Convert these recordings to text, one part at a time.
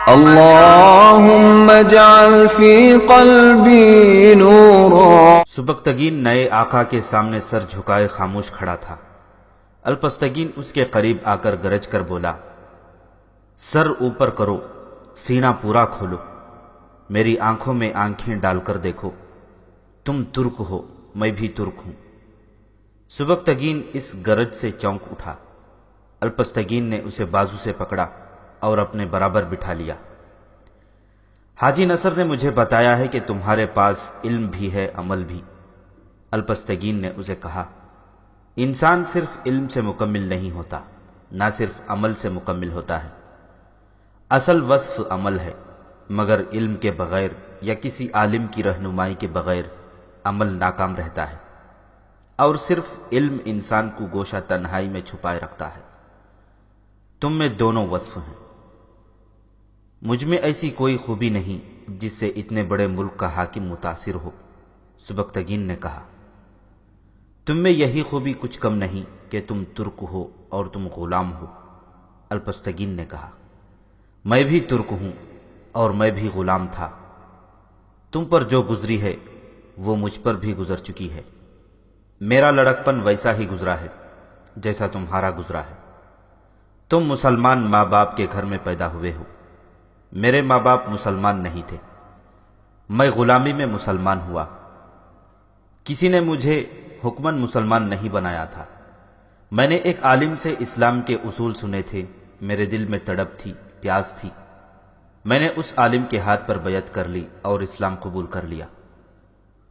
اللهم اجعل في قلبي نورا۔ سبکتگین نئے آقا کے سامنے سر جھکائے خاموش کھڑا تھا۔ الپستگین اس کے قریب آ کر گرج کر بولا، سر اوپر کرو، سینہ پورا کھولو، میری آنکھوں میں آنکھیں ڈال کر دیکھو، تم ترک ہو، میں بھی ترک ہوں۔ سبکتگین اس گرج سے چونک اٹھا۔ الپستگین نے اسے بازو سے پکڑا اور اپنے برابر بٹھا لیا۔ حاجی نصر نے مجھے بتایا ہے کہ تمہارے پاس علم بھی ہے، عمل بھی۔ الپستگین نے اسے کہا، انسان صرف علم سے مکمل نہیں ہوتا، نہ صرف عمل سے مکمل ہوتا ہے۔ اصل وصف عمل ہے، مگر علم کے بغیر یا کسی عالم کی رہنمائی کے بغیر عمل ناکام رہتا ہے، اور صرف علم انسان کو گوشہ تنہائی میں چھپائے رکھتا ہے۔ تم میں دونوں وصف ہیں۔ مجھ میں ایسی کوئی خوبی نہیں جس سے اتنے بڑے ملک کا حاکم متاثر ہو۔ سبکتگین نے کہا، تم میں یہی خوبی کچھ کم نہیں کہ تم ترک ہو اور تم غلام ہو۔ الپستگین نے کہا، میں بھی ترک ہوں اور میں بھی غلام تھا۔ تم پر جو گزری ہے وہ مجھ پر بھی گزر چکی ہے۔ میرا لڑکپن ویسا ہی گزرا ہے جیسا تمہارا گزرا ہے۔ تم مسلمان ماں باپ کے گھر میں پیدا ہوئے ہو، میرے ماں باپ مسلمان نہیں تھے، میں غلامی میں مسلمان ہوا۔ کسی نے مجھے حکماً مسلمان نہیں بنایا تھا۔ میں نے ایک عالم سے اسلام کے اصول سنے تھے، میرے دل میں تڑپ تھی، پیاس تھی۔ میں نے اس عالم کے ہاتھ پر بیعت کر لی اور اسلام قبول کر لیا۔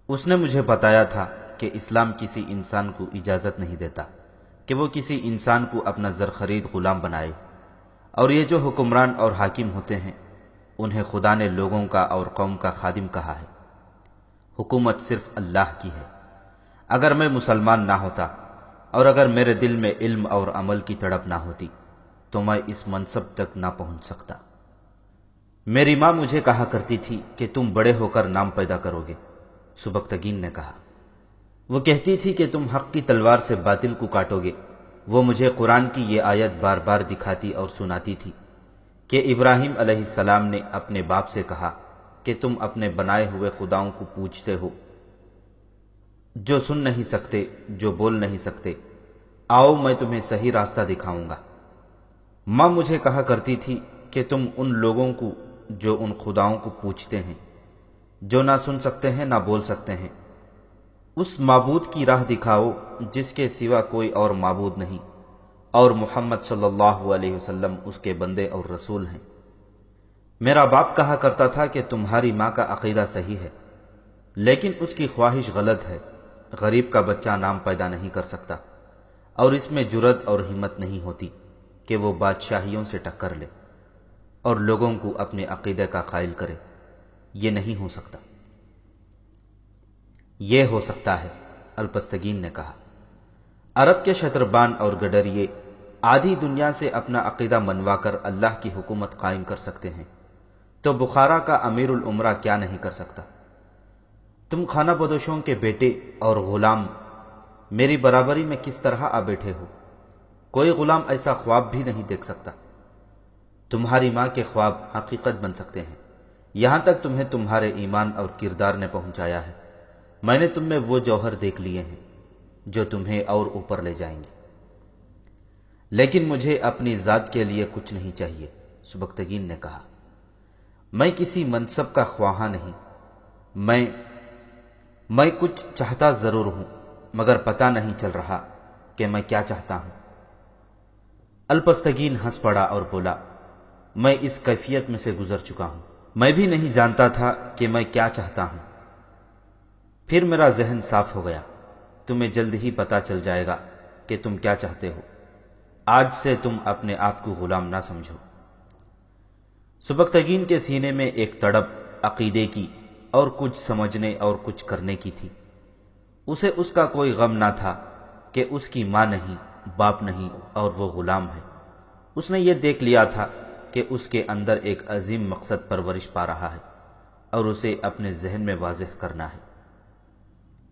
اس نے مجھے بتایا تھا کہ اسلام کسی انسان کو اجازت نہیں دیتا کہ وہ کسی انسان کو اپنا زرخرید غلام بنائے، اور یہ جو حکمران اور حاکم ہوتے ہیں انہیں خدا نے لوگوں کا اور قوم کا خادم کہا ہے۔ حکومت صرف اللہ کی ہے۔ اگر میں مسلمان نہ ہوتا اور اگر میرے دل میں علم اور عمل کی تڑپ نہ ہوتی تو میں اس منصب تک نہ پہنچ سکتا۔ میری ماں مجھے کہا کرتی تھی کہ تم بڑے ہو کر نام پیدا کرو گے۔ سبکتگین نے کہا، وہ کہتی تھی کہ تم حق کی تلوار سے باطل کو کاٹو گے۔ وہ مجھے قرآن کی یہ آیت بار بار دکھاتی اور سناتی تھی کہ ابراہیم علیہ السلام نے اپنے باپ سے کہا کہ تم اپنے بنائے ہوئے خداؤں کو پوجتے ہو جو سن نہیں سکتے، جو بول نہیں سکتے، آؤ میں تمہیں صحیح راستہ دکھاؤں گا۔ ماں مجھے کہا کرتی تھی کہ تم ان لوگوں کو جو ان خداؤں کو پوجتے ہیں، جو نہ سن سکتے ہیں نہ بول سکتے ہیں، اس معبود کی راہ دکھاؤ جس کے سوا کوئی اور معبود نہیں، اور محمد صلی اللہ علیہ وسلم اس کے بندے اور رسول ہیں۔ میرا باپ کہا کرتا تھا کہ تمہاری ماں کا عقیدہ صحیح ہے، لیکن اس کی خواہش غلط ہے۔ غریب کا بچہ نام پیدا نہیں کر سکتا، اور اس میں جرأت اور ہمت نہیں ہوتی کہ وہ بادشاہیوں سے ٹکر لے اور لوگوں کو اپنے عقیدے کا قائل کرے۔ یہ نہیں ہو سکتا۔ یہ ہو سکتا ہے، الپستگین نے کہا۔ عرب کے شتربان اور گڈریے آدھی دنیا سے اپنا عقیدہ منوا کر اللہ کی حکومت قائم کر سکتے ہیں، تو بخارا کا امیر الامرا کیا نہیں کر سکتا؟ تم خانہ بدوشوں کے بیٹے اور غلام میری برابری میں کس طرح آ بیٹھے ہو؟ کوئی غلام ایسا خواب بھی نہیں دیکھ سکتا۔ تمہاری ماں کے خواب حقیقت بن سکتے ہیں، یہاں تک تمہیں تمہارے ایمان اور کردار نے پہنچایا ہے۔ میں نے تم میں وہ جوہر دیکھ لیے ہیں جو تمہیں اور اوپر لے جائیں گے، لیکن مجھے اپنی ذات کے لیے کچھ نہیں چاہیے۔ سبکتگین نے کہا، میں کسی منصب کا خواہاں نہیں، میں کچھ چاہتا ضرور ہوں، مگر پتہ نہیں چل رہا کہ میں کیا چاہتا ہوں۔ الپستگین ہنس پڑا اور بولا، میں اس کیفیت میں سے گزر چکا ہوں۔ میں بھی نہیں جانتا تھا کہ میں کیا چاہتا ہوں، پھر میرا ذہن صاف ہو گیا۔ تمہیں جلد ہی پتہ چل جائے گا کہ تم کیا چاہتے ہو۔ آج سے تم اپنے آپ کو غلام نہ سمجھو۔ سبکتگین کے سینے میں ایک تڑپ عقیدے کی اور کچھ سمجھنے اور کچھ کرنے کی تھی۔ اسے اس کا کوئی غم نہ تھا کہ اس کی ماں نہیں، باپ نہیں اور وہ غلام ہے۔ اس نے یہ دیکھ لیا تھا کہ اس کے اندر ایک عظیم مقصد پرورش پا رہا ہے اور اسے اپنے ذہن میں واضح کرنا ہے۔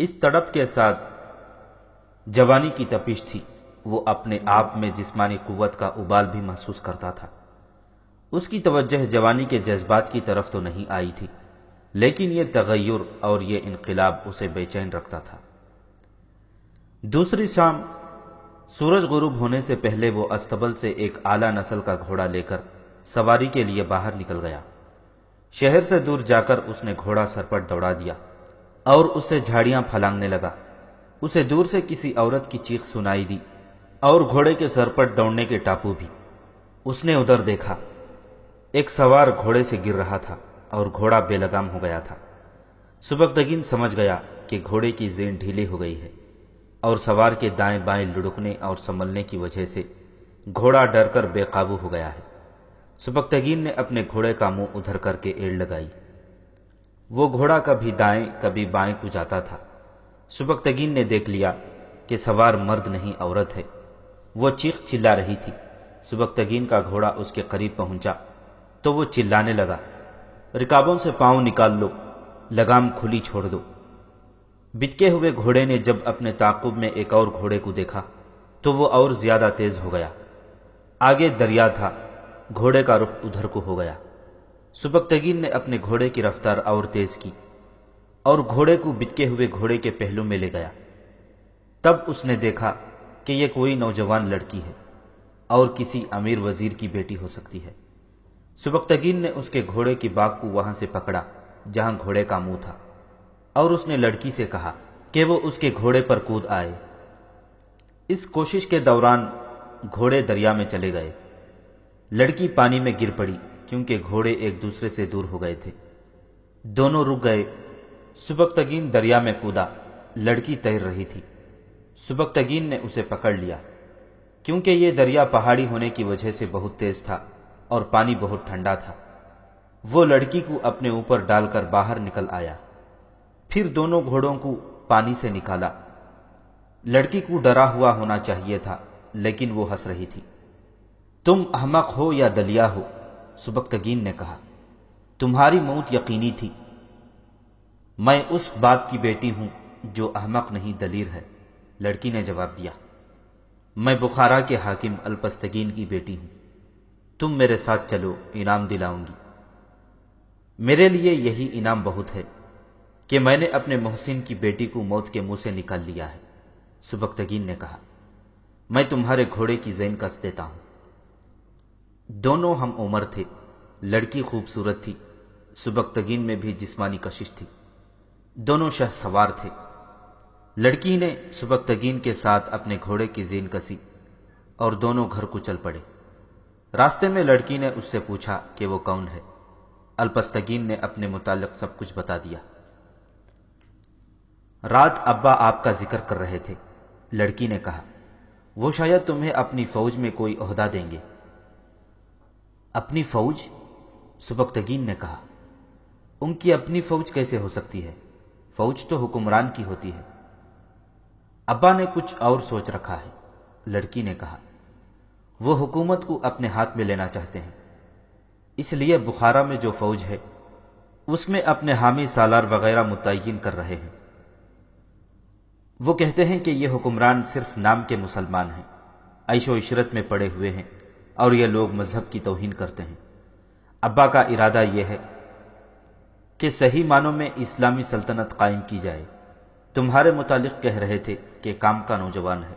اس تڑپ کے ساتھ جوانی کی تپش تھی۔ وہ اپنے آپ میں جسمانی قوت کا ابال بھی محسوس کرتا تھا۔ اس کی توجہ جوانی کے جذبات کی طرف تو نہیں آئی تھی، لیکن یہ تغیر اور یہ انقلاب اسے بے چین رکھتا تھا۔ دوسری شام سورج غروب ہونے سے پہلے وہ استبل سے ایک اعلیٰ نسل کا گھوڑا لے کر سواری کے لیے باہر نکل گیا۔ شہر سے دور جا کر اس نے گھوڑا سرپٹ دوڑا دیا اور اس سے جھاڑیاں پھلانگنے لگا۔ اسے دور سے کسی عورت کی چیخ سنائی دی اور گھوڑے کے سرپٹ دوڑنے کے ٹاپو بھی۔ اس نے ادھر دیکھا، ایک سوار گھوڑے سے گر رہا تھا اور گھوڑا بے لگام ہو گیا تھا۔ سبکتگین سمجھ گیا کہ گھوڑے کی زین ڈھیلی ہو گئی ہے اور سوار کے دائیں بائیں لڑکنے اور سنبھلنے کی وجہ سے گھوڑا ڈر کر بے قابو ہو گیا ہے۔ سبکتگین نے اپنے گھوڑے کا منہ ادھر کر کے ایڑ لگائی۔ وہ گھوڑا کبھی دائیں کبھی بائیں کو جاتا تھا۔ سبکتگین نے دیکھ لیا کہ سوار مرد نہیں عورت ہے۔ وہ چیخ چلا رہی تھی۔ سبکتگین کا گھوڑا اس کے قریب پہنچا تو وہ چلانے لگا، رکابوں سے پاؤں نکال لو، لگام کھلی چھوڑ دو۔ بچکے ہوئے گھوڑے نے جب اپنے تعاقب میں ایک اور گھوڑے کو دیکھا تو وہ اور زیادہ تیز ہو گیا۔ آگے دریا تھا، گھوڑے کا رخ ادھر کو ہو گیا۔ سبکتگین نے اپنے گھوڑے کی رفتار اور تیز کی اور گھوڑے کو بچکے ہوئے گھوڑے کے پہلو میں لے گیا۔ تب اس نے دیکھا کہ یہ کوئی نوجوان لڑکی ہے اور کسی امیر وزیر کی بیٹی ہو سکتی ہے۔ سبکتگین نے اس کے گھوڑے کی باگ کو وہاں سے پکڑا جہاں گھوڑے کا منہ تھا اور اس نے لڑکی سے کہا کہ وہ اس کے گھوڑے پر کود آئے۔ اس کوشش کے دوران گھوڑے دریا میں چلے گئے۔ لڑکی پانی میں گر پڑی کیونکہ گھوڑے ایک دوسرے سے دور ہو گئے تھے۔ دونوں رک گئے۔ سبکتگین دریا میں کودا، لڑکی تیر رہی تھی۔ سبکتگین نے اسے پکڑ لیا۔ کیونکہ یہ دریا پہاڑی ہونے کی وجہ سے بہت تیز تھا اور پانی بہت ٹھنڈا تھا، وہ لڑکی کو اپنے اوپر ڈال کر باہر نکل آیا۔ پھر دونوں گھوڑوں کو پانی سے نکالا۔ لڑکی کو ڈرا ہوا ہونا چاہیے تھا لیکن وہ ہنس رہی تھی۔ تم احمق ہو یا دلیا ہو، سبکتگین نے کہا، تمہاری موت یقینی تھی۔ میں اس باپ کی بیٹی ہوں جو احمق نہیں دلیر ہے، لڑکی نے جواب دیا۔ میں بخارا کے حاکم الپستگین کی بیٹی ہوں۔ تم میرے ساتھ چلو، انعام دلاؤں گی۔ میرے لیے یہی انعام بہت ہے کہ میں نے اپنے محسن کی بیٹی کو موت کے منہ سے نکال لیا ہے، سبکتگین نے کہا۔ میں تمہارے گھوڑے کی زین کس دیتا ہوں۔ دونوں ہم عمر تھے۔ لڑکی خوبصورت تھی، سبکتگین میں بھی جسمانی کشش تھی۔ دونوں شہ سوار تھے۔ لڑکی نے سبکتگین کے ساتھ اپنے گھوڑے کی زین کسی اور دونوں گھر کو چل پڑے۔ راستے میں لڑکی نے اس سے پوچھا کہ وہ کون ہے۔ الپستگین نے اپنے متعلق سب کچھ بتا دیا۔ رات ابا آپ کا ذکر کر رہے تھے، لڑکی نے کہا۔ وہ شاید تمہیں اپنی فوج میں کوئی عہدہ دیں گے۔ اپنی فوج؟ سبکتگین نے کہا۔ ان کی اپنی فوج کیسے ہو سکتی ہے؟ فوج تو حکمران کی ہوتی ہے۔ ابا نے کچھ اور سوچ رکھا ہے، لڑکی نے کہا۔ وہ حکومت کو اپنے ہاتھ میں لینا چاہتے ہیں، اس لیے بخارا میں جو فوج ہے اس میں اپنے حامی سالار وغیرہ متعین کر رہے ہیں۔ وہ کہتے ہیں کہ یہ حکمران صرف نام کے مسلمان ہیں، عیش و عشرت میں پڑے ہوئے ہیں اور یہ لوگ مذہب کی توہین کرتے ہیں۔ ابا کا ارادہ یہ ہے کہ صحیح معنوں میں اسلامی سلطنت قائم کی جائے۔ تمہارے متعلق کہہ رہے تھے کہ کام کا نوجوان ہے۔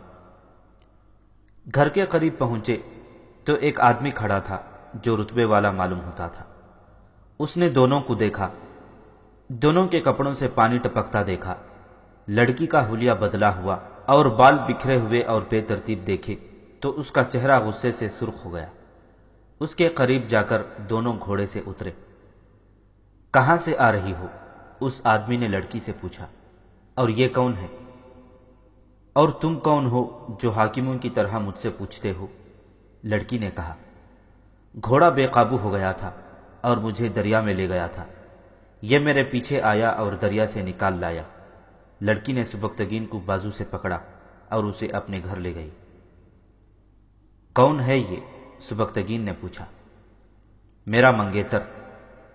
گھر کے قریب پہنچے تو ایک آدمی کھڑا تھا جو رتبے والا معلوم ہوتا تھا۔ اس نے دونوں کو دیکھا، دونوں کے کپڑوں سے پانی ٹپکتا دیکھا۔ لڑکی کا حلیہ بدلا ہوا اور بال بکھرے ہوئے اور بے ترتیب دیکھے تو اس کا چہرہ غصے سے سرخ ہو گیا۔ اس کے قریب جا کر دونوں گھوڑے سے اترے۔ کہاں سے آ رہی ہو؟ اس آدمی نے لڑکی سے پوچھا۔ اور یہ کون ہے؟ اور تم کون ہو جو حاکموں کی طرح مجھ سے پوچھتے ہو؟ لڑکی نے کہا۔ گھوڑا بے قابو ہو گیا تھا اور مجھے دریا میں لے گیا تھا۔ یہ میرے پیچھے آیا اور دریا سے نکال لایا۔ لڑکی نے سبکتگین کو بازو سے پکڑا اور اسے اپنے گھر لے گئی۔ کون ہے یہ؟ سبکتگین نے پوچھا۔ میرا منگیتر،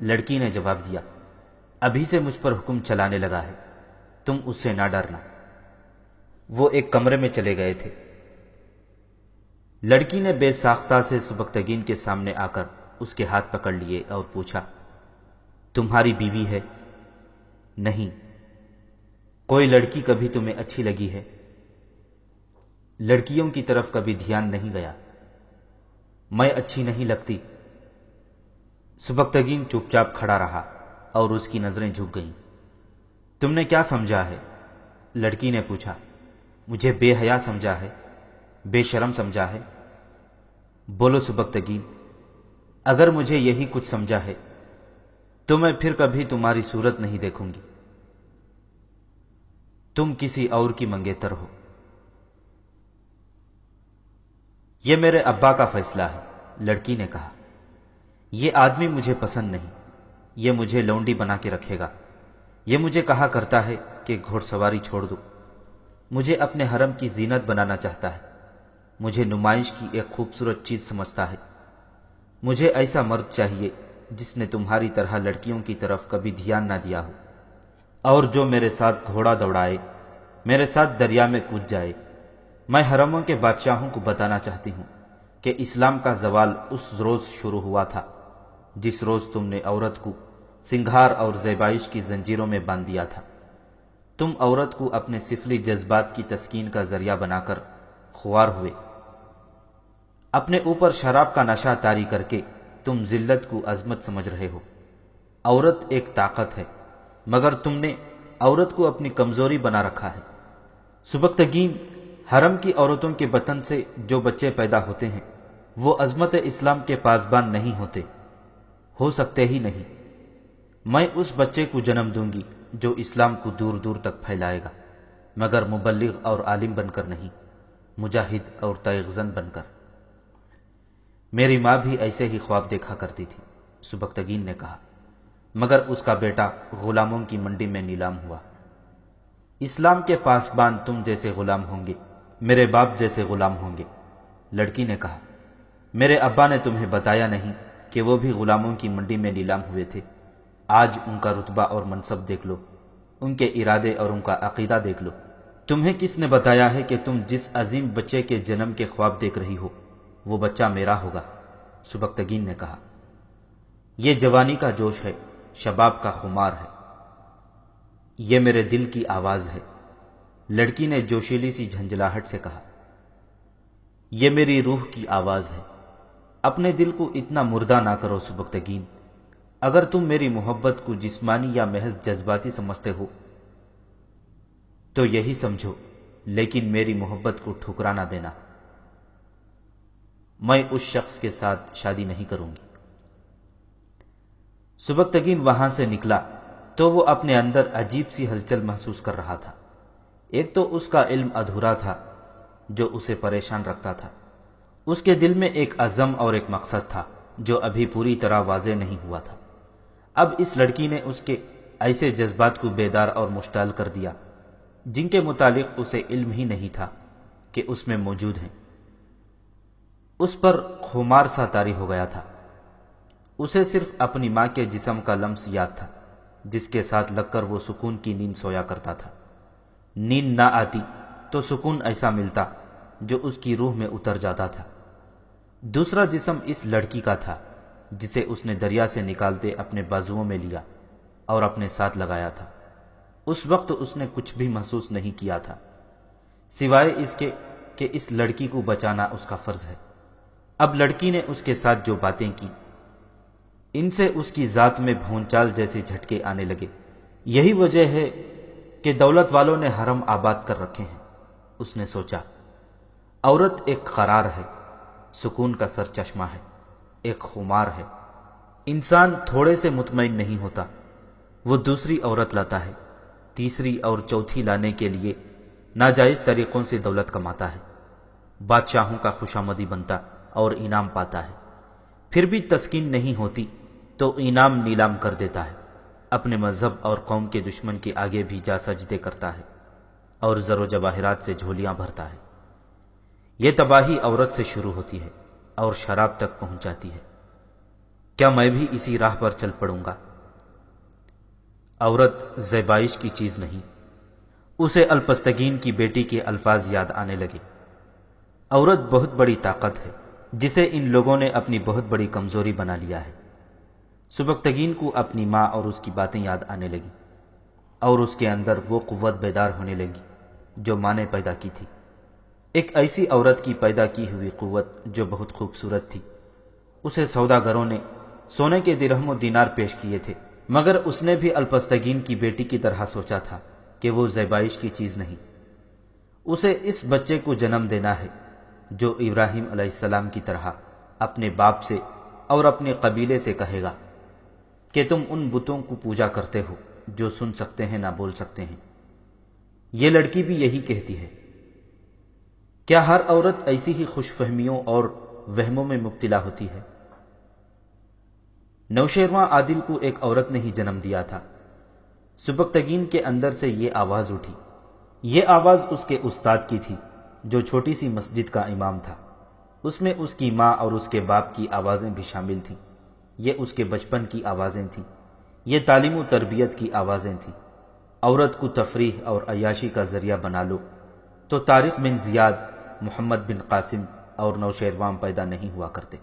لڑکی نے جواب دیا۔ ابھی سے مجھ پر حکم چلانے لگا ہے، تم اس سے نہ ڈرنا۔ وہ ایک کمرے میں چلے گئے تھے۔ لڑکی نے بے ساختہ سے سبکتگین کے سامنے آ کر اس کے ہاتھ پکڑ لیے اور پوچھا، تمہاری بیوی ہے؟ نہیں۔ کوئی لڑکی کبھی تمہیں اچھی لگی ہے؟ لڑکیوں کی طرف کبھی دھیان نہیں گیا۔ میں اچھی نہیں لگتی۔ سبکتگین چپ چاپ کھڑا رہا اور اس کی نظریں جھک گئیں۔ تم نے کیا سمجھا ہے؟ لڑکی نے پوچھا۔ مجھے بے حیا سمجھا ہے، بے شرم سمجھا ہے۔ بولو سبکتگین، اگر مجھے یہی کچھ سمجھا ہے تو میں پھر کبھی تمہاری صورت نہیں دیکھوں گی۔ تم کسی اور کی منگیتر ہو۔ یہ میرے ابا کا فیصلہ ہے، لڑکی نے کہا۔ یہ آدمی مجھے پسند نہیں، یہ مجھے لونڈی بنا کے رکھے گا۔ یہ مجھے کہا کرتا ہے کہ گھوڑ سواری چھوڑ دو۔ مجھے اپنے حرم کی زینت بنانا چاہتا ہے، مجھے نمائش کی ایک خوبصورت چیز سمجھتا ہے۔ مجھے ایسا مرد چاہیے جس نے تمہاری طرح لڑکیوں کی طرف کبھی دھیان نہ دیا ہو، اور جو میرے ساتھ گھوڑا دوڑائے، میرے ساتھ دریا میں کود جائے۔ میں حرموں کے بادشاہوں کو بتانا چاہتی ہوں کہ اسلام کا زوال اس روز شروع ہوا تھا جس روز تم نے عورت کو سنگھار اور زیبائش کی زنجیروں میں باندھ دیا تھا۔ تم عورت کو اپنے سفلی جذبات کی تسکین کا ذریعہ بنا کر خوار ہوئے۔ اپنے اوپر شراب کا نشہ طاری کر کے تم ذلت کو عظمت سمجھ رہے ہو۔ عورت ایک طاقت ہے، مگر تم نے عورت کو اپنی کمزوری بنا رکھا ہے۔ سبکتگین، حرم کی عورتوں کے بطن سے جو بچے پیدا ہوتے ہیں وہ عظمت اسلام کے پاسبان نہیں ہوتے، ہو سکتے ہی نہیں۔ میں اس بچے کو جنم دوں گی جو اسلام کو دور دور تک پھیلائے گا، مگر مبلغ اور عالم بن کر نہیں، مجاہد اور تیغزن بن کر۔ میری ماں بھی ایسے ہی خواب دیکھا کرتی تھی، سبکتگین نے کہا، مگر اس کا بیٹا غلاموں کی منڈی میں نیلام ہوا۔ اسلام کے پاسبان تم جیسے غلام ہوں گے، میرے باپ جیسے غلام ہوں گے، لڑکی نے کہا۔ میرے ابا نے تمہیں بتایا نہیں کہ وہ بھی غلاموں کی منڈی میں نیلام ہوئے تھے؟ آج ان کا رتبہ اور منصب دیکھ لو، ان کے ارادے اور ان کا عقیدہ دیکھ لو۔ تمہیں کس نے بتایا ہے کہ تم جس عظیم بچے کے جنم کے خواب دیکھ رہی ہو وہ بچہ میرا ہوگا؟ سبکتگین نے کہا۔ یہ جوانی کا جوش ہے، شباب کا خمار ہے، یہ میرے دل کی آواز ہے، لڑکی نے جوشیلی سی جھنجھلاہٹ سے کہا۔ یہ میری روح کی آواز ہے۔ اپنے دل کو اتنا مردہ نہ کرو سبکتگین۔ اگر تم میری محبت کو جسمانی یا محض جذباتی سمجھتے ہو تو یہی سمجھو، لیکن میری محبت کو ٹھکرا نہ دینا۔ میں اس شخص کے ساتھ شادی نہیں کروں گی۔ سبکتگین وہاں سے نکلا تو وہ اپنے اندر عجیب سی ہلچل محسوس کر رہا تھا۔ ایک تو اس کا علم ادھورا تھا جو اسے پریشان رکھتا تھا، اس کے دل میں ایک عزم اور ایک مقصد تھا جو ابھی پوری طرح واضح نہیں ہوا تھا۔ اب اس لڑکی نے اس کے ایسے جذبات کو بیدار اور مشتعل کر دیا جن کے متعلق اسے علم ہی نہیں تھا کہ اس میں موجود ہیں۔ اس پر خمار سا طاری ہو گیا تھا۔ اسے صرف اپنی ماں کے جسم کا لمس یاد تھا جس کے ساتھ لگ کر وہ سکون کی نیند سویا کرتا تھا۔ نیند نہ آتی تو سکون ایسا ملتا جو اس کی روح میں اتر جاتا تھا۔ دوسرا جسم اس لڑکی کا تھا جسے اس نے دریا سے نکالتے اپنے بازوؤں میں لیا اور اپنے ساتھ لگایا تھا۔ اس وقت اس نے کچھ بھی محسوس نہیں کیا تھا سوائے اس کے کہ اس لڑکی کو بچانا اس کا فرض ہے۔ اب لڑکی نے اس کے ساتھ جو باتیں کی ان سے اس کی ذات میں بھونچال جیسے جھٹکے آنے لگے۔ یہی وجہ ہے کہ دولت والوں نے حرم آباد کر رکھے ہیں، اس نے سوچا۔ عورت ایک قرار ہے، سکون کا سر چشمہ ہے، ایک خمار ہے۔ انسان تھوڑے سے مطمئن نہیں ہوتا، وہ دوسری عورت لاتا ہے، تیسری اور چوتھی لانے کے لیے ناجائز طریقوں سے دولت کماتا ہے، بادشاہوں کا خوشامدی بنتا اور انعام پاتا ہے۔ پھر بھی تسکین نہیں ہوتی تو انعام نیلام کر دیتا ہے، اپنے مذہب اور قوم کے دشمن کے آگے بھی جا سجدے کرتا ہے اور زر و جواہرات سے جھولیاں بھرتا ہے۔ یہ تباہی عورت سے شروع ہوتی ہے اور شراب تک پہنچ جاتی ہے۔ کیا میں بھی اسی راہ پر چل پڑوں گا؟ عورت زیبائش کی چیز نہیں۔ اسے الپستگین کی بیٹی کے الفاظ یاد آنے لگے۔ عورت بہت بڑی طاقت ہے، جسے ان لوگوں نے اپنی بہت بڑی کمزوری بنا لیا ہے۔ سبکتگین کو اپنی ماں اور اس کی باتیں یاد آنے لگیں اور اس کے اندر وہ قوت بیدار ہونے لگی جو ماں نے پیدا کی تھی، ایک ایسی عورت کی پیدا کی ہوئی قوت جو بہت خوبصورت تھی۔ اسے سوداگروں نے سونے کے درہم و دینار پیش کیے تھے، مگر اس نے بھی الپستگین کی بیٹی کی طرح سوچا تھا کہ وہ زیبائش کی چیز نہیں۔ اسے اس بچے کو جنم دینا ہے جو ابراہیم علیہ السلام کی طرح اپنے باپ سے اور اپنے قبیلے سے کہے گا کہ تم ان بتوں کو پوجا کرتے ہو جو سن سکتے ہیں نہ بول سکتے ہیں۔ یہ لڑکی بھی یہی کہتی ہے۔ کیا ہر عورت ایسی ہی خوش فہمیوں اور وہموں میں مبتلا ہوتی ہے؟ نوشیروان عادل کو ایک عورت نے ہی جنم دیا تھا۔ سبکتگین کے اندر سے یہ آواز اٹھی۔ یہ آواز اس کے استاد کی تھی جو چھوٹی سی مسجد کا امام تھا۔ اس میں اس کی ماں اور اس کے باپ کی آوازیں بھی شامل تھیں۔ یہ اس کے بچپن کی آوازیں تھیں۔ یہ تعلیم و تربیت کی آوازیں تھیں۔ عورت کو تفریح اور عیاشی کا ذریعہ بنا لو تو طارق بن زیاد، محمد بن قاسم اور نوشیروان پیدا نہیں ہوا کرتے۔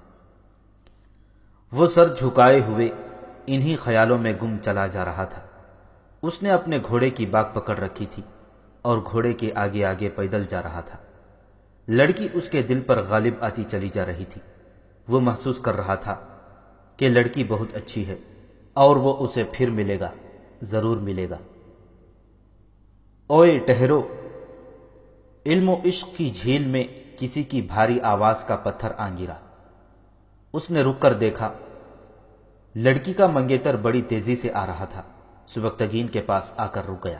وہ سر جھکائے ہوئے انہی خیالوں میں گم چلا جا رہا تھا۔ اس نے اپنے گھوڑے کی باگ پکڑ رکھی تھی اور گھوڑے کے آگے آگے پیدل جا رہا تھا۔ لڑکی اس کے دل پر غالب آتی چلی جا رہی تھی۔ وہ محسوس کر رہا تھا کہ لڑکی بہت اچھی ہے اور وہ اسے پھر ملے گا، ضرور ملے گا۔ اوئے ٹھہرو! علم و عشق کی جھیل میں کسی کی بھاری آواز کا پتھر آ گرا۔ اس نے رک کر دیکھا۔ لڑکی کا منگیتر بڑی تیزی سے آ رہا تھا۔ سبکتگین کے پاس آ کر رک گیا۔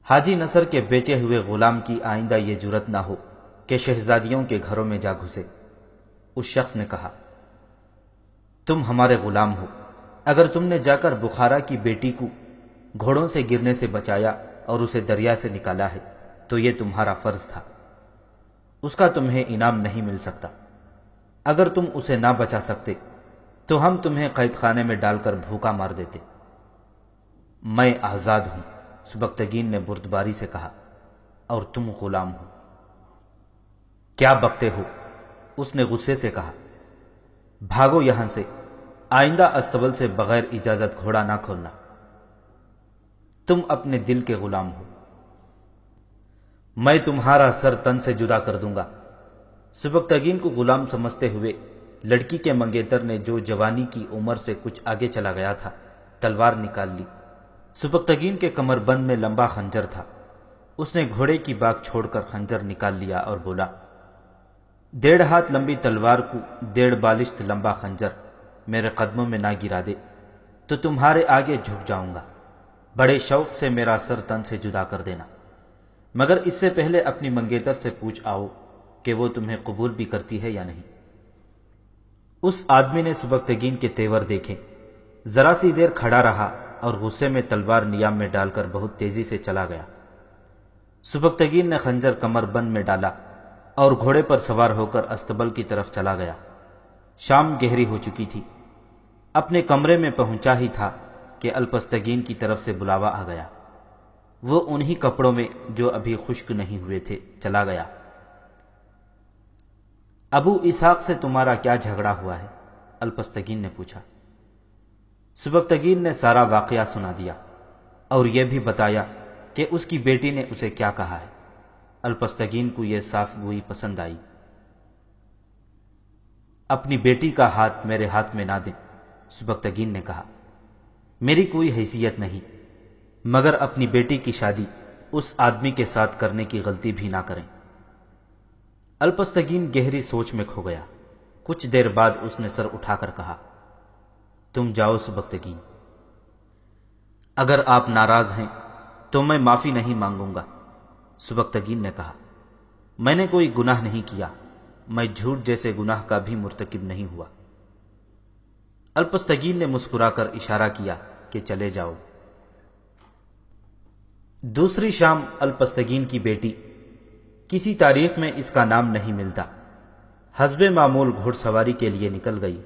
حاجی نصر کے بیچے ہوئے غلام کی آئندہ یہ جرت نہ ہو کہ شہزادیوں کے گھروں میں جا گھسے۔ اس شخص نے کہا، تم ہمارے غلام ہو۔ اگر تم نے جا کر بخارا کی بیٹی کو گھوڑوں سے گرنے سے بچایا اور اسے دریا سے نکالا ہے تو یہ تمہارا فرض تھا۔ اس کا تمہیں انعام نہیں مل سکتا۔ اگر تم اسے نہ بچا سکتے تو ہم تمہیں قید خانے میں ڈال کر بھوکا مار دیتے۔ میں آزاد ہوں، سبکتگین نے بردباری سے کہا، اور تم غلام ہو۔ کیا بکتے ہو؟ اس نے غصے سے کہا۔ بھاگو یہاں سے، آئندہ استبل سے بغیر اجازت گھوڑا نہ کھولنا۔ تم اپنے دل کے غلام ہو۔ میں تمہارا سر تن سے جدا کر دوں گا۔ سبکتگین کو غلام سمجھتے ہوئے لڑکی کے منگیتر نے جو جوانی کی عمر سے کچھ آگے چلا گیا تھا تلوار نکال لی۔ سبکتگین کے کمر بند میں لمبا خنجر تھا۔ اس نے گھوڑے کی باگ چھوڑ کر خنجر نکال لیا اور بولا، 1.5 ہاتھ لمبی تلوار کو 1.5 بالشت لمبا خنجر میرے قدموں میں نہ گرا دے تو تمہارے آگے جھک جاؤں گا۔ بڑے شوق سے میرا سر تن سے جدا کر دینا، مگر اس سے پہلے اپنی منگیتر سے پوچھ آؤ کہ وہ تمہیں قبول بھی کرتی ہے یا نہیں۔ اس آدمی نے سبکتگین کے تیور دیکھے، ذرا سی دیر کھڑا رہا اور غصے میں تلوار نیام میں ڈال کر بہت تیزی سے چلا گیا۔ سبکتگین نے خنجر کمر بند میں ڈالا اور گھوڑے پر سوار ہو کر استبل کی طرف چلا گیا۔ شام گہری ہو چکی تھی۔ اپنے کمرے میں پہنچا ہی تھا کہ الپستگین کی طرف سے بلاوا آ گیا۔ وہ انہی کپڑوں میں جو ابھی خشک نہیں ہوئے تھے چلا گیا۔ ابو اسحاق سے تمہارا کیا جھگڑا ہوا ہے؟ الپستگین نے پوچھا۔ سبکتگین نے سارا واقعہ سنا دیا اور یہ بھی بتایا کہ اس کی بیٹی نے اسے کیا کہا ہے۔ الپستگین کو یہ صاف گوئی پسند آئی۔ اپنی بیٹی کا ہاتھ میرے ہاتھ میں نہ دیں، سبکتگین نے کہا۔ میری کوئی حیثیت نہیں، مگر اپنی بیٹی کی شادی اس آدمی کے ساتھ کرنے کی غلطی بھی نہ کریں۔ الپستگین گہری سوچ میں کھو گیا۔ کچھ دیر بعد اس نے سر اٹھا کر کہا، تم جاؤ سبکتگین۔ اگر آپ ناراض ہیں تو میں معافی نہیں مانگوں گا، سبکتگین نے کہا۔ میں نے کوئی گناہ نہیں کیا، میں جھوٹ جیسے گناہ کا بھی مرتکب نہیں ہوا۔ الپستگین نے مسکرا کر اشارہ کیا کہ چلے جاؤ۔ دوسری شام الپستگین کی بیٹی، کسی تاریخ میں اس کا نام نہیں ملتا، حسب معمول گھوڑ سواری کے لیے نکل گئی۔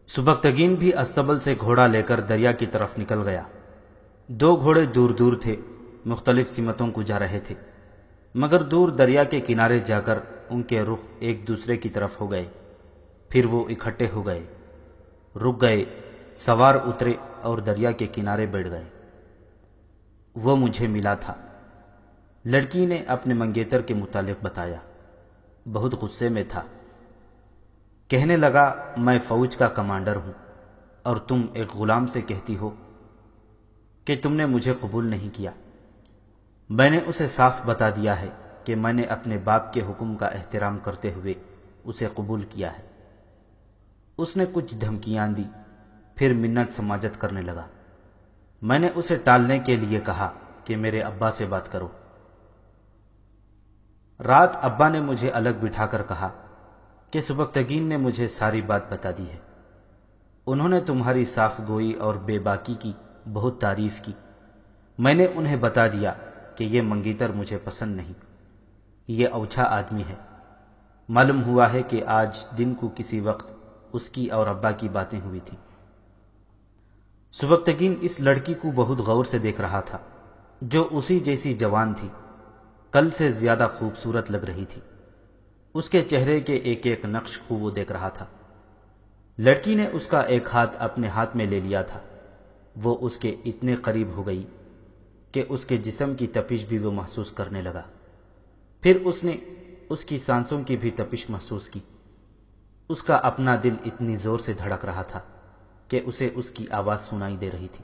سبکتگین بھی استبل سے گھوڑا لے کر دریا کی طرف نکل گیا۔ 2 گھوڑے دور دور تھے، مختلف سمتوں کو جا رہے تھے۔ مگر دور دریا کے کنارے جا کر ان کے رخ ایک دوسرے کی طرف ہو گئے۔ پھر وہ اکٹھے ہو گئے، رک گئے، سوار اترے اور دریا کے کنارے بیٹھ گئے۔ وہ مجھے ملا تھا۔ لڑکی نے اپنے منگیتر کے متعلق بتایا۔ بہت غصے میں تھا۔ کہنے لگا، میں فوج کا کمانڈر ہوں اور تم ایک غلام سے کہتی ہو کہ تم نے مجھے قبول نہیں کیا۔ میں نے اسے صاف بتا دیا ہے کہ میں نے اپنے باپ کے حکم کا احترام کرتے ہوئے اسے قبول کیا ہے۔ اس نے کچھ دھمکیاں دی، پھر منت سماجت کرنے لگا۔ میں نے اسے ٹالنے کے لیے کہا کہ میرے ابا سے بات کرو۔ رات ابا نے مجھے الگ بٹھا کر کہا کہ سبکتگین نے مجھے ساری بات بتا دی ہے۔ انہوں نے تمہاری صاف گوئی اور بے باکی کی بہت تعریف کی۔ میں نے انہیں بتا دیا کہ یہ منگیتر مجھے پسند نہیں، یہ اوچھا آدمی ہے۔ معلوم ہوا ہے کہ آج دن کو کسی وقت اس کی اور ابا کی باتیں ہوئی تھیں۔ سبکتگین اس لڑکی کو بہت غور سے دیکھ رہا تھا، جو اسی جیسی جوان تھی، کل سے زیادہ خوبصورت لگ رہی تھی۔ اس کے چہرے کے ایک ایک نقش کو وہ دیکھ رہا تھا۔ لڑکی نے اس کا ایک ہاتھ اپنے ہاتھ میں لے لیا تھا۔ وہ اس کے اتنے قریب ہو گئی کہ اس کے جسم کی تپش بھی وہ محسوس کرنے لگا۔ پھر اس نے اس کی سانسوں کی بھی تپش محسوس کی۔ اس کا اپنا دل اتنی زور سے دھڑک رہا تھا کہ اسے اس کی آواز سنائی دے رہی تھی۔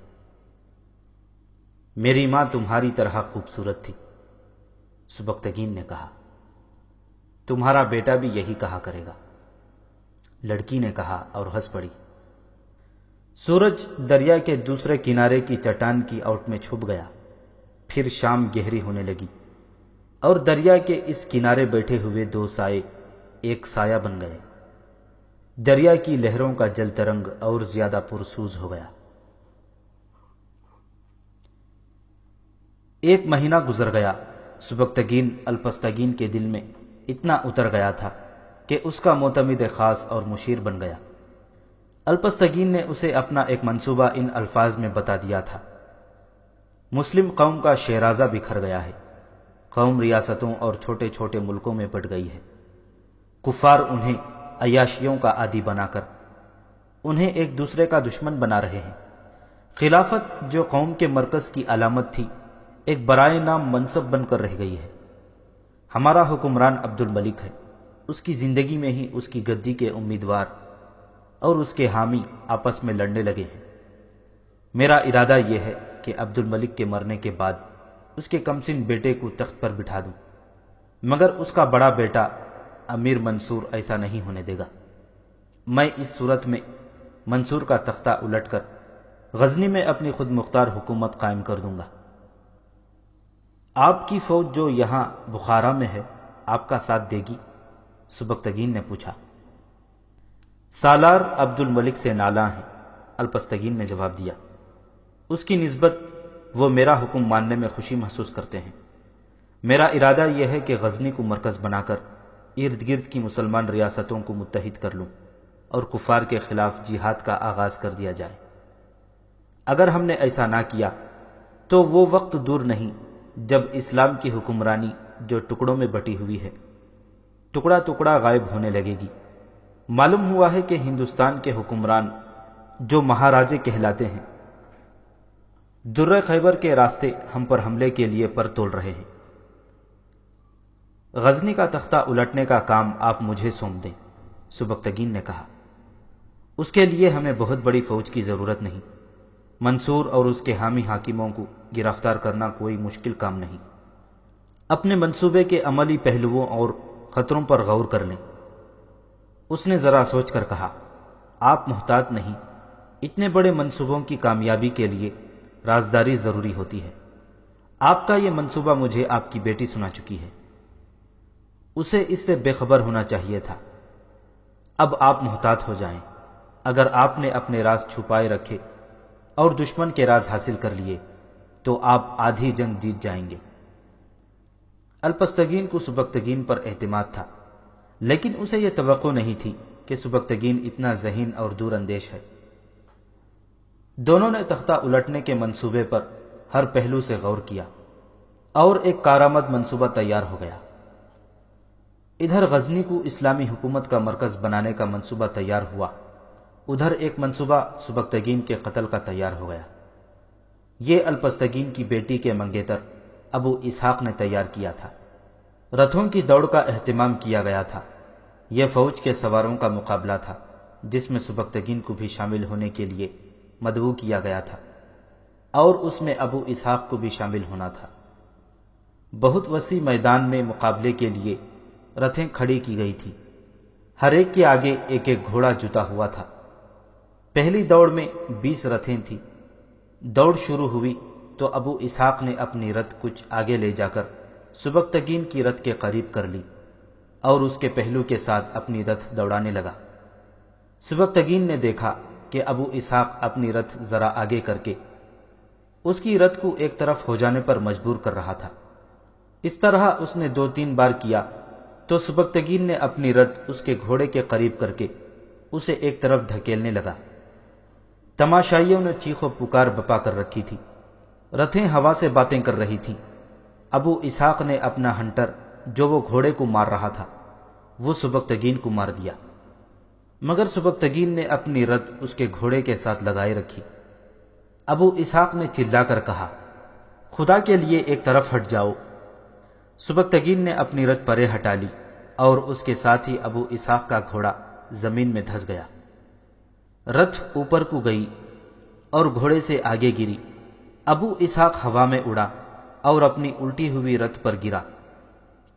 میری ماں تمہاری طرح خوبصورت تھی، سبکتگین نے کہا۔ تمہارا بیٹا بھی یہی کہا کرے گا، لڑکی نے کہا اور ہنس پڑی۔ سورج دریا کے دوسرے کنارے کی چٹان کی اوٹ میں چھپ گیا۔ پھر شام گہری ہونے لگی اور دریا کے اس کنارے بیٹھے ہوئے دو سائے ایک سایہ بن گئے۔ دریا کی لہروں کا جل ترنگ اور زیادہ پرسوز ہو گیا۔ ایک مہینہ گزر گیا۔ سبکتگین الپستگین کے دل میں اتنا اتر گیا تھا کہ اس کا معتمد خاص اور مشیر بن گیا۔ الپستگین نے اسے اپنا ایک منصوبہ ان الفاظ میں بتا دیا تھا: مسلم قوم کا شیرازہ بکھر گیا ہے۔ قوم ریاستوں اور چھوٹے چھوٹے ملکوں میں بٹ گئی ہے۔ کفار انہیں عیاشیوں کا عادی بنا کر انہیں ایک دوسرے کا دشمن بنا رہے ہیں۔ خلافت جو قوم کے مرکز کی علامت تھی، ایک برائے نام منصب بن کر رہ گئی ہے۔ ہمارا حکمران عبد الملک ہے۔ اس کی زندگی میں ہی اس کی گدی کے امیدوار اور اس کے حامی آپس میں لڑنے لگے ہیں۔ میرا ارادہ یہ ہے کہ عبد الملک کے مرنے کے بعد اس کے کمسن بیٹے کو تخت پر بٹھا دوں، مگر اس کا بڑا بیٹا امیر منصور ایسا نہیں ہونے دے گا۔ میں اس صورت میں منصور کا تختہ الٹ کر غزنی میں اپنی خود مختار حکومت قائم کر دوں گا۔ آپ کی فوج جو یہاں بخارا میں ہے، آپ کا ساتھ دے گی؟ سبکتگین نے پوچھا۔ سالار عبد الملک سے نالاں ہیں، الپستگین نے جواب دیا۔ اس کی نسبت وہ میرا حکم ماننے میں خوشی محسوس کرتے ہیں۔ میرا ارادہ یہ ہے کہ غزنی کو مرکز بنا کر ارد گرد کی مسلمان ریاستوں کو متحد کر لوں اور کفار کے خلاف جہاد کا آغاز کر دیا جائے۔ اگر ہم نے ایسا نہ کیا تو وہ وقت دور نہیں جب اسلام کی حکمرانی جو ٹکڑوں میں بٹی ہوئی ہے، ٹکڑا ٹکڑا غائب ہونے لگے گی۔ معلوم ہوا ہے کہ ہندوستان کے حکمران جو مہاراجے کہلاتے ہیں، در خیبر کے راستے ہم پر حملے کے لیے پر تول رہے ہیں۔ غزنی کا تختہ الٹنے کا کام آپ مجھے سونپ دیں، سبکتگین نے کہا۔ اس کے لیے ہمیں بہت بڑی فوج کی ضرورت نہیں۔ منصور اور اس کے حامی حاکموں کو گرفتار کرنا کوئی مشکل کام نہیں۔ اپنے منصوبے کے عملی پہلوؤں اور خطروں پر غور کر لیں۔ اس نے ذرا سوچ کر کہا، آپ محتاط نہیں، اتنے بڑے منصوبوں کی کامیابی کے لیے رازداری ضروری ہوتی ہے۔ آپ کا یہ منصوبہ مجھے آپ کی بیٹی سنا چکی ہے، اسے اس سے بے خبر ہونا چاہیے تھا۔ اب آپ محتاط ہو جائیں۔ اگر آپ نے اپنے راز چھپائے رکھے اور دشمن کے راز حاصل کر لیے تو آپ آدھی جنگ جیت جائیں گے۔ الپستگین کو سبکتگین پر اعتماد تھا، لیکن اسے یہ توقع نہیں تھی کہ سبکتگین اتنا ذہین اور دور اندیش ہے۔ دونوں نے تختہ الٹنے کے منصوبے پر ہر پہلو سے غور کیا۔ اور ایک کارآمد منصوبہ تیار ہو گیا۔ ادھر غزنی کو اسلامی حکومت کا مرکز بنانے کا منصوبہ تیار ہوا، ادھر ایک منصوبہ سبکتگین کے قتل کا تیار ہو گیا۔ یہ الپستگین کی بیٹی کے منگیتر ابو اسحاق نے تیار کیا تھا۔ رتھوں کی دوڑ کا اہتمام کیا گیا تھا۔ یہ فوج کے سواروں کا مقابلہ تھا جس میں سبکتگین کو بھی شامل ہونے کے لیے مدعو کیا گیا تھا، اور اس میں ابو اسحاق کو بھی شامل ہونا تھا۔ بہت وسیع میدان میں مقابلے کے لیے رتھیں کھڑی کی گئی تھی، ہر ایک کے آگے ایک ایک گھوڑا جتا ہوا تھا۔ پہلی دوڑ میں 20 رتھیں تھیں۔ دوڑ شروع ہوئی تو ابو اسحاق نے اپنی رتھ کچھ آگے لے جا کر سبکتگین کی رتھ کے قریب کر لی اور اس کے پہلو کے ساتھ اپنی رتھ دوڑانے لگا۔ سبکتگین نے دیکھا کہ ابو اسحاق اپنی رتھ ذرا آگے کر کے اس کی رتھ کو ایک طرف ہو جانے پر مجبور کر رہا تھا۔ اس طرح اس نے 2-3 بار کیا تو سبکتگین نے اپنی رتھ اس کے گھوڑے کے قریب کر کے اسے ایک طرف دھکیلنے لگا۔ تماشائیوں نے چیخ و پکار بپا کر رکھی تھی، رتھیں ہوا سے باتیں کر رہی تھیں۔ ابو اسحاق نے اپنا ہنٹر جو وہ گھوڑے کو مار رہا تھا وہ سبکتگین کو مار دیا، مگر سبکتگین نے اپنی رتھ اس کے گھوڑے کے ساتھ لگائے رکھی۔ ابو اسحاق نے چلا کر کہا، خدا کے لیے ایک طرف ہٹ جاؤ۔ سبکتگین نے اپنی رتھ پرے ہٹا لی اور اس کے ساتھ ہی ابو اسحاق کا گھوڑا زمین میں دھس گیا۔ رتھ اوپر کو گئی اور گھوڑے سے آگے گری۔ ابو اسحاق ہوا میں اڑا اور اپنی الٹی ہوئی رتھ پر گرا۔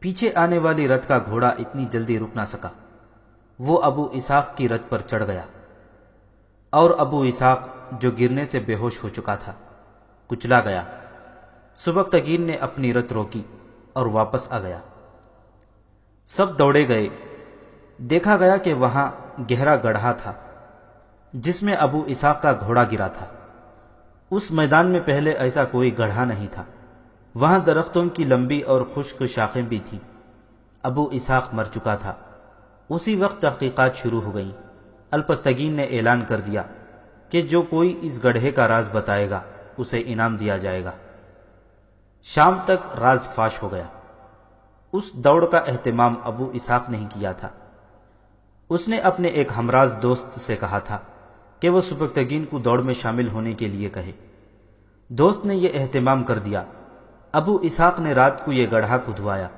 پیچھے آنے والی رتھ کا گھوڑا اتنی جلدی رک نہ سکا، وہ ابو اسحاق کی رتھ پر چڑھ گیا اور ابو اسحاق جو گرنے سے بے ہوش ہو چکا تھا کچلا گیا۔ سبکتگین نے اپنی رتھ روکی اور واپس آ گیا۔ سب دوڑے گئے۔ دیکھا گیا کہ وہاں گہرا گڑھا تھا جس میں ابو اسحاق کا گھوڑا گرا تھا۔ اس میدان میں پہلے ایسا کوئی گڑھا نہیں تھا۔ وہاں درختوں کی لمبی اور خشک شاخیں بھی تھیں۔ ابو اسحاق مر چکا تھا۔ اسی وقت تحقیقات شروع ہو گئیں۔ الپستگین نے اعلان کر دیا کہ جو کوئی اس گڑھے کا راز بتائے گا اسے انعام دیا جائے گا۔ شام تک راز فاش ہو گیا۔ اس دوڑ کا اہتمام ابو اسحاق نے ہی کیا تھا۔ اس نے اپنے ایک ہمراز دوست سے کہا تھا کہ وہ سبکتگین کو دوڑ میں شامل ہونے کے لیے کہے۔ دوست نے یہ اہتمام کر دیا۔ ابو اسحاق نے رات کو یہ گڑھا کھدوایا،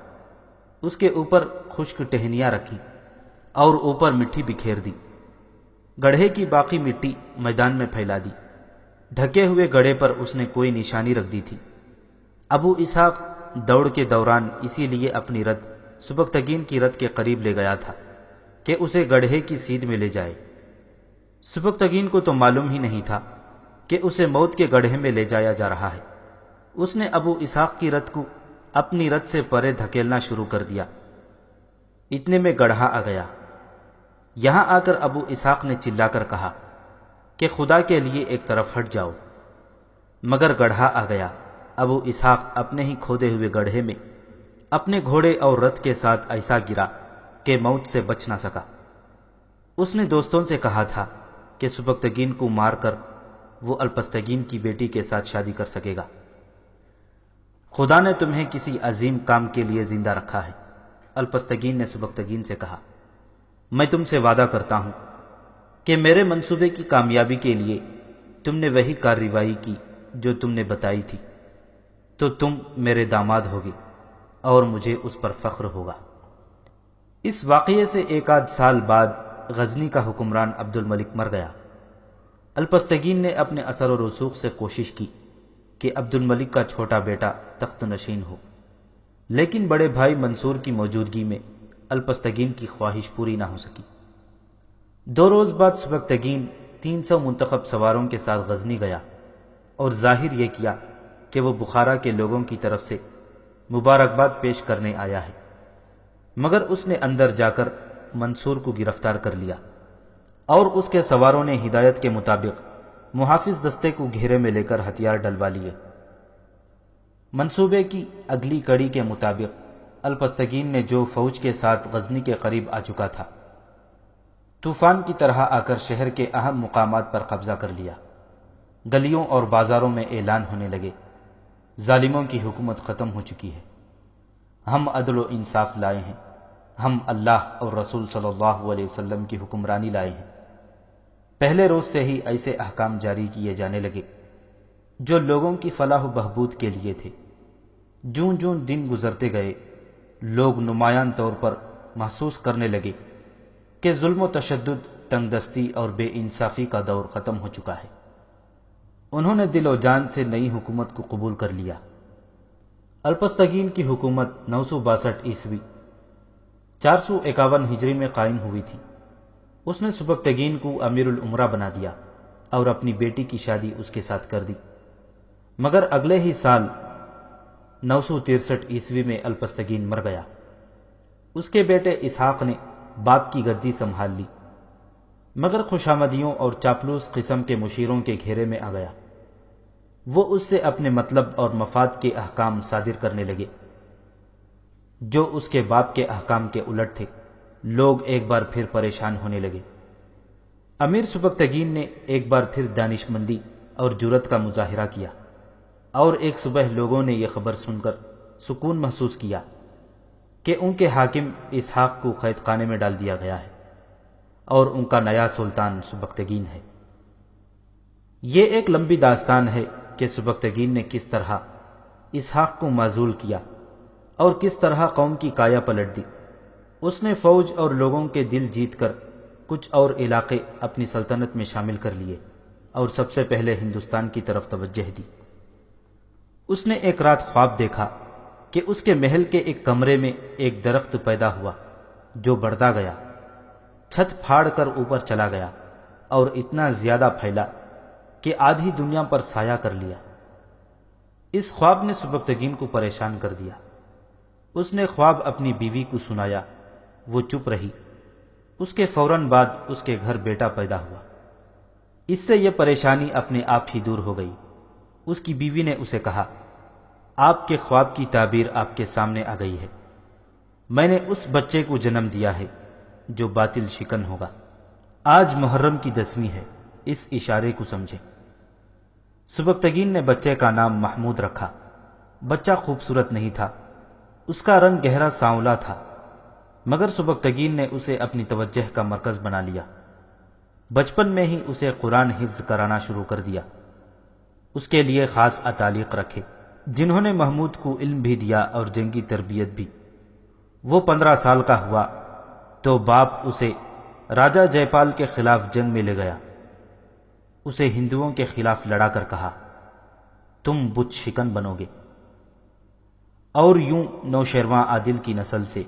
اس کے اوپر خشک ٹہنیاں رکھی اور اوپر مٹی بکھیر دی۔ گڑھے کی باقی مٹی میدان میں پھیلا دی۔ ڈھکے ہوئے گڑھے پر اس نے کوئی نشانی رکھ دی تھی۔ ابو اسحاق دوڑ کے دوران اسی لیے اپنی رتھ سبکتگین کی رتھ کے قریب لے گیا تھا کہ اسے گڑھے کی سیدھ میں لے جائے۔ سبکتگین کو تو معلوم ہی نہیں تھا کہ اسے موت کے گڑھے میں لے جایا جا رہا ہے۔ اس نے ابو اسحاق کی رتھ کو اپنی رتھ سے پرے دھکیلنا شروع کر دیا۔ اتنے میں گڑھا آ گیا۔ یہاں آ کر ابو اسحاق نے چلا کر کہا کہ خدا کے لیے ایک طرف ہٹ جاؤ، مگر گڑھا آ گیا۔ ابو اسحاق اپنے ہی کھودے ہوئے گڑھے میں اپنے گھوڑے اور رتھ کے ساتھ ایسا گرا کہ موت سے بچ نہ سکا۔ اس نے دوستوں سے کہا تھا کہ سبکتگین کو مار کر وہ الپستگین کی بیٹی کے ساتھ شادی کر سکے گا۔ خدا نے تمہیں کسی عظیم کام کے لیے زندہ رکھا ہے۔ الپستگین نے سبکتگین سے کہا، میں تم سے وعدہ کرتا ہوں کہ میرے منصوبے کی کامیابی کے لیے تم نے وہی کارروائی کی جو تم نے بتائی تھی تو تم میرے داماد ہوگے اور مجھے اس پر فخر ہوگا۔ اس واقعے سے ایک آدھ سال بعد غزنی کا حکمران عبد الملک مر گیا۔ الپستگین نے اپنے اثر و رسوخ سے کوشش کی کہ عبد الملک کا چھوٹا بیٹا تخت نشین ہو، لیکن بڑے بھائی منصور کی موجودگی میں الپستگین کی خواہش پوری نہ ہو سکی۔ 2 روز بعد سبکتگین 300 منتخب سواروں کے ساتھ غزنی گیا اور ظاہر یہ کیا کہ وہ بخارا کے لوگوں کی طرف سے مبارکباد پیش کرنے آیا ہے، مگر اس نے اندر جا کر منصور کو گرفتار کر لیا اور اس کے سواروں نے ہدایت کے مطابق محافظ دستے کو گھیرے میں لے کر ہتھیار ڈلوا لیے۔ منصوبے کی اگلی کڑی کے مطابق الپستگین نے جو فوج کے ساتھ غزنی کے قریب آ چکا تھا، طوفان کی طرح آ کر شہر کے اہم مقامات پر قبضہ کر لیا۔ گلیوں اور بازاروں میں اعلان ہونے لگے، ظالموں کی حکومت ختم ہو چکی ہے، ہم عدل و انصاف لائے ہیں، ہم اللہ اور رسول صلی اللہ علیہ وسلم کی حکمرانی لائے ہیں۔ پہلے روز سے ہی ایسے احکام جاری کیے جانے لگے جو لوگوں کی فلاح و بہبود کے لیے تھے۔ جوں جوں دن گزرتے گئے، لوگ نمایاں طور پر محسوس کرنے لگے کہ ظلم و تشدد، تنگ دستی اور بے انصافی کا دور ختم ہو چکا ہے۔ انہوں نے دل و جان سے نئی حکومت کو قبول کر لیا۔ الپستگین کی حکومت 962 عیسوی 451 ہجری میں قائم ہوئی تھی۔ اس نے سبکتگین کو امیر الامراء بنا دیا اور اپنی بیٹی کی شادی اس کے ساتھ کر دی، مگر اگلے ہی سال 963 عیسوی میں الپستگین مر گیا۔ اس کے بیٹے اسحاق نے باپ کی گدی سنبھال لی، مگر خوشامدیوں اور چاپلوس قسم کے مشیروں کے گھیرے میں آ گیا۔ وہ اس سے اپنے مطلب اور مفاد کے احکام صادر کرنے لگے جو اس کے باپ کے احکام کے الٹ تھے۔ لوگ ایک بار پھر پریشان ہونے لگے۔ امیر سبکتگین نے ایک بار پھر دانش مندی اور جرأت کا مظاہرہ کیا، اور ایک صبح لوگوں نے یہ خبر سن کر سکون محسوس کیا کہ ان کے حاکم اسحاق کو قید خانے میں ڈال دیا گیا ہے اور ان کا نیا سلطان سبکتگین ہے۔ یہ ایک لمبی داستان ہے کہ سبکتگین نے کس طرح اسحاق کو معزول کیا اور کس طرح قوم کی کایا پلٹ دی۔ اس نے فوج اور لوگوں کے دل جیت کر کچھ اور علاقے اپنی سلطنت میں شامل کر لیے اور سب سے پہلے ہندوستان کی طرف توجہ دی۔ اس نے ایک رات خواب دیکھا کہ اس کے محل کے ایک کمرے میں ایک درخت پیدا ہوا جو بڑھتا گیا، چھت پھاڑ کر اوپر چلا گیا اور اتنا زیادہ پھیلا کہ آدھی دنیا پر سایہ کر لیا۔ اس خواب نے سبکتگین کو پریشان کر دیا۔ اس نے خواب اپنی بیوی کو سنایا، وہ چپ رہی۔ اس کے فوراً بعد اس کے گھر بیٹا پیدا ہوا۔ اس سے یہ پریشانی اپنے آپ ہی دور ہو گئی۔ اس کی بیوی نے اسے کہا، آپ کے خواب کی تعبیر آپ کے سامنے آ گئی ہے۔ میں نے اس بچے کو جنم دیا ہے جو باطل شکن ہوگا۔ آج محرم کی 10ویں ہے، اس اشارے کو سمجھیں۔ سبکتگین نے بچے کا نام محمود رکھا۔ بچہ خوبصورت نہیں تھا، اس کا رنگ گہرا سانولا تھا، مگر سبکتگین نے اسے اپنی توجہ کا مرکز بنا لیا۔ بچپن میں ہی اسے قرآن حفظ کرانا شروع کر دیا۔ اس کے لیے خاص اتالیق رکھے جنہوں نے محمود کو علم بھی دیا اور جنگی تربیت بھی۔ وہ 15 سال کا ہوا تو باپ اسے راجہ جے پال کے خلاف جنگ میں لے گیا۔ اسے ہندوؤں کے خلاف لڑا کر کہا، تم بت شکن بنو گے، اور یوں نوشیروان عادل کی نسل سے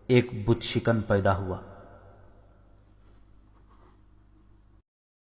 ایک بت شکن پیدا ہوا۔